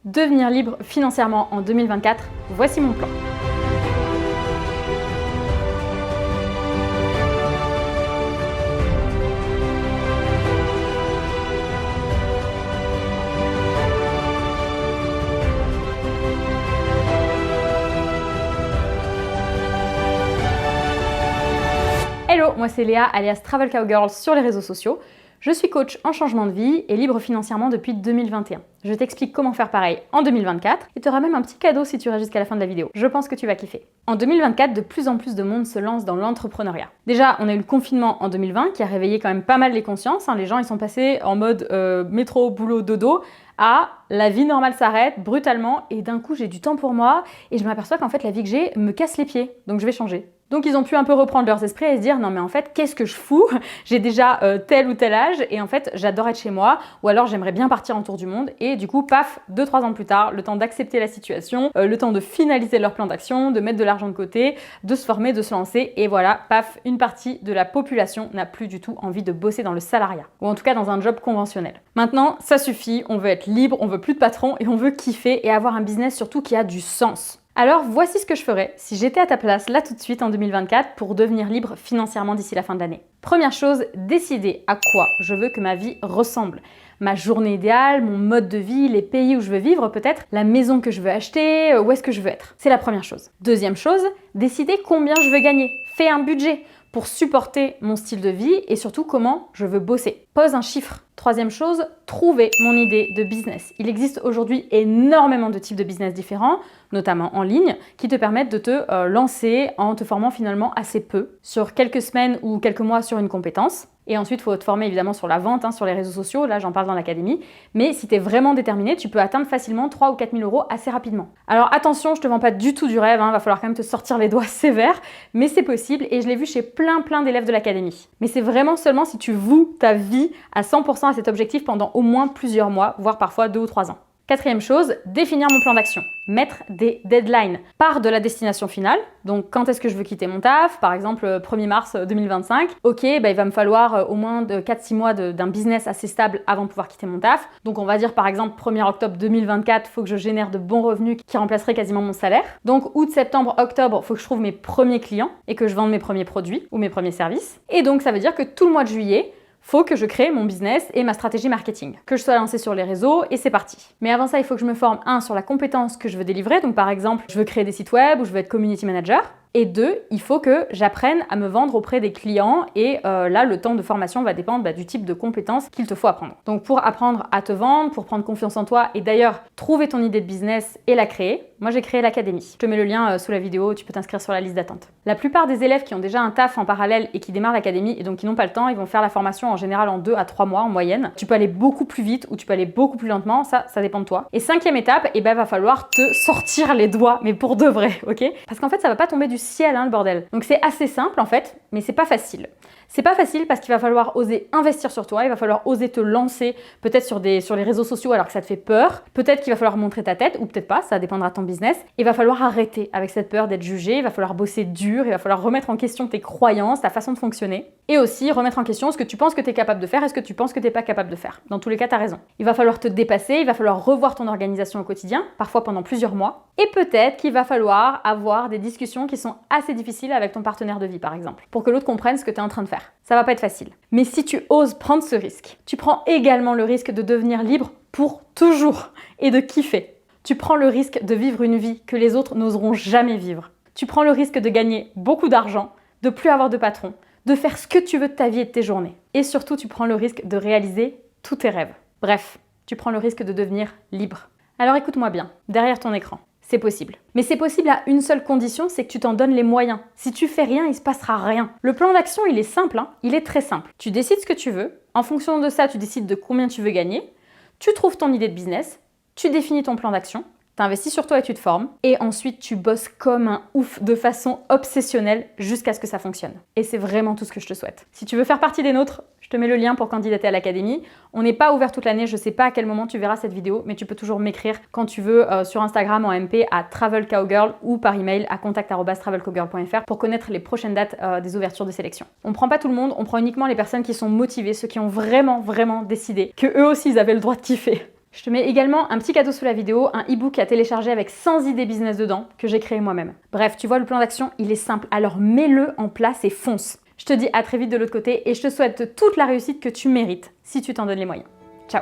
Devenir libre financièrement en 2024, voici mon plan. Hello, moi c'est Léa, alias Travel Cowgirl sur les réseaux sociaux. Je suis coach en changement de vie et libre financièrement depuis 2021. Je t'explique comment faire pareil en 2024 et tu auras même un petit cadeau si tu restes jusqu'à la fin de la vidéo. Je pense que tu vas kiffer. En 2024, de plus en plus de monde se lance dans l'entrepreneuriat. Déjà, on a eu le confinement en 2020 qui a réveillé quand même pas mal les consciences. Les gens ils sont passés en mode métro, boulot, dodo à la vie normale s'arrête brutalement et d'un coup j'ai du temps pour moi et je m'aperçois qu'en fait la vie que j'ai me casse les pieds. Donc je vais changer. Donc ils ont pu un peu reprendre leurs esprits et se dire non mais en fait qu'est-ce que je fous? J'ai déjà tel ou tel âge et en fait j'adore être chez moi ou alors j'aimerais bien partir en tour du monde et du coup paf, 2-3 ans plus tard, le temps d'accepter la situation, le temps de finaliser leur plan d'action, de mettre de l'argent de côté, de se former, de se lancer et voilà, paf, une partie de la population n'a plus du tout envie de bosser dans le salariat ou en tout cas dans un job conventionnel. Maintenant ça suffit, on veut être libre, on veut plus de patron et on veut kiffer et avoir un business surtout qui a du sens. Alors voici ce que je ferais si j'étais à ta place là tout de suite en 2024 pour devenir libre financièrement d'ici la fin de l'année. Première chose, décider à quoi je veux que ma vie ressemble. Ma journée idéale, mon mode de vie, les pays où je veux vivre peut-être, la maison que je veux acheter, où est-ce que je veux être. C'est la première chose. Deuxième chose, décider combien je veux gagner. Fais un budget pour supporter mon style de vie et surtout comment je veux bosser. Pose un chiffre. Troisième chose, trouver mon idée de business. Il existe aujourd'hui énormément de types de business différents, notamment en ligne, qui te permettent de te lancer en te formant finalement assez peu, sur quelques semaines ou quelques mois sur une compétence. Et ensuite, il faut te former évidemment sur la vente, sur les réseaux sociaux, là j'en parle dans l'académie. Mais si tu es vraiment déterminé, tu peux atteindre facilement 3 ou 4 000 euros assez rapidement. Alors attention, je te vends pas du tout du rêve, va falloir quand même te sortir les doigts sévères, mais c'est possible et je l'ai vu chez plein d'élèves de l'académie. Mais c'est vraiment seulement si tu voues ta vie à 100% à cet objectif pendant au moins plusieurs mois, voire parfois 2 ou 3 ans. Quatrième chose, définir mon plan d'action. Mettre des deadlines. Part de la destination finale, donc quand est-ce que je veux quitter mon taf, par exemple 1er mars 2025, ok, il va me falloir au moins de 4-6 mois d'un business assez stable avant de pouvoir quitter mon taf. Donc on va dire par exemple 1er octobre 2024, il faut que je génère de bons revenus qui remplaceraient quasiment mon salaire. Donc août, septembre, octobre, il faut que je trouve mes premiers clients et que je vende mes premiers produits ou mes premiers services. Et donc ça veut dire que tout le mois de juillet, faut que je crée mon business et ma stratégie marketing, que je sois lancée sur les réseaux et c'est parti. Mais avant ça, il faut que je me forme, sur la compétence que je veux délivrer. Donc par exemple, je veux créer des sites web ou je veux être community manager. Et 2, il faut que j'apprenne à me vendre auprès des clients et là, le temps de formation va dépendre du type de compétences qu'il te faut apprendre. Donc pour apprendre à te vendre, pour prendre confiance en toi et d'ailleurs trouver ton idée de business et la créer, moi j'ai créé l'académie. Je te mets le lien sous la vidéo, tu peux t'inscrire sur la liste d'attente. La plupart des élèves qui ont déjà un taf en parallèle et qui démarrent l'académie et donc qui n'ont pas le temps, ils vont faire la formation en général en 2 à 3 mois en moyenne. Tu peux aller beaucoup plus vite ou tu peux aller beaucoup plus lentement, ça dépend de toi. Et 5e étape, va falloir te sortir les doigts, mais pour de vrai, ok? Parce qu'en fait, ça va pas tomber du ciel, le bordel. Donc c'est assez simple en fait, mais c'est pas facile. C'est pas facile parce qu'il va falloir oser investir sur toi, il va falloir oser te lancer peut-être sur les réseaux sociaux alors que ça te fait peur, peut-être qu'il va falloir montrer ta tête ou peut-être pas, ça dépendra de ton business. Il va falloir arrêter avec cette peur d'être jugé, il va falloir bosser dur, il va falloir remettre en question tes croyances, ta façon de fonctionner et aussi remettre en question ce que tu penses que tu es capable de faire et ce que tu penses que tu n'es pas capable de faire. Dans tous les cas, tu as raison. Il va falloir te dépasser, il va falloir revoir ton organisation au quotidien, parfois pendant plusieurs mois et peut-être qu'il va falloir avoir des discussions qui sont assez difficiles avec ton partenaire de vie par exemple, pour que l'autre comprenne ce que tu es en train de faire. Ça va pas être facile. Mais si tu oses prendre ce risque, tu prends également le risque de devenir libre pour toujours et de kiffer. Tu prends le risque de vivre une vie que les autres n'oseront jamais vivre. Tu prends le risque de gagner beaucoup d'argent, de plus avoir de patron, de faire ce que tu veux de ta vie et de tes journées. Et surtout, tu prends le risque de réaliser tous tes rêves. Bref, tu prends le risque de devenir libre. Alors écoute-moi bien, derrière ton écran. C'est possible. Mais c'est possible à une seule condition, c'est que tu t'en donnes les moyens. Si tu fais rien, il se passera rien. Le plan d'action, il est simple, il est très simple. Tu décides ce que tu veux. En fonction de ça, tu décides de combien tu veux gagner. Tu trouves ton idée de business. Tu définis ton plan d'action. T'investis sur toi et tu te formes. Et ensuite, tu bosses comme un ouf de façon obsessionnelle jusqu'à ce que ça fonctionne. Et c'est vraiment tout ce que je te souhaite. Si tu veux faire partie des nôtres, je te mets le lien pour candidater à l'académie. On n'est pas ouvert toute l'année, je sais pas à quel moment tu verras cette vidéo, mais tu peux toujours m'écrire quand tu veux sur Instagram en MP à Travel Cowgirl ou par email à contact@travelcowgirl.fr pour connaître les prochaines dates des ouvertures de sélection. On prend pas tout le monde, on prend uniquement les personnes qui sont motivées, ceux qui ont vraiment décidé que eux aussi ils avaient le droit de kiffer. Je te mets également un petit cadeau sous la vidéo, un e-book à télécharger avec 100 idées business dedans que j'ai créé moi-même. Bref, tu vois, le plan d'action, il est simple, alors mets-le en place et fonce. Je te dis à très vite de l'autre côté et je te souhaite toute la réussite que tu mérites si tu t'en donnes les moyens. Ciao!